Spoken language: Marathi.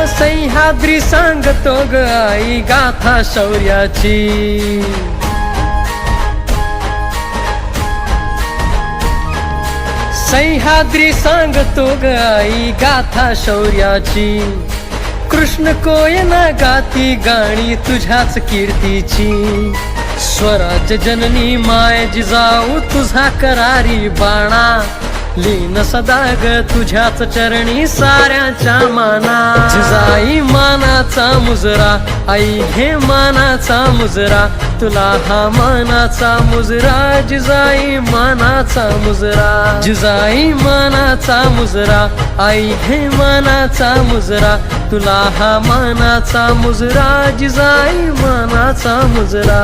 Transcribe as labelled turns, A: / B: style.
A: सह्याद्री सांगतो ग आई गाथा शौर्याची, सह्याद्री सांगतो ग आई गाथा शौर्याची। कृष्ण कोयना गाती गाणी तुझ्याच कीर्तीची, स्वराज्य जननी माय जिजाऊ तुझा करारी बाणा, लीन सदा ग तुझ्याच चरणी साऱ्याच्या माना। जिजाई मानाचा मुजरा आई घे मानाचा मुजरा, तुला हा मानाचा मुजरा जिजाई मानाचा मुजरा। जिजाई मानाचा मुजरा आई घे मानाचा मुजरा, तुला हा मानाचा मुजरा जिजाई मानाचा मुजरा।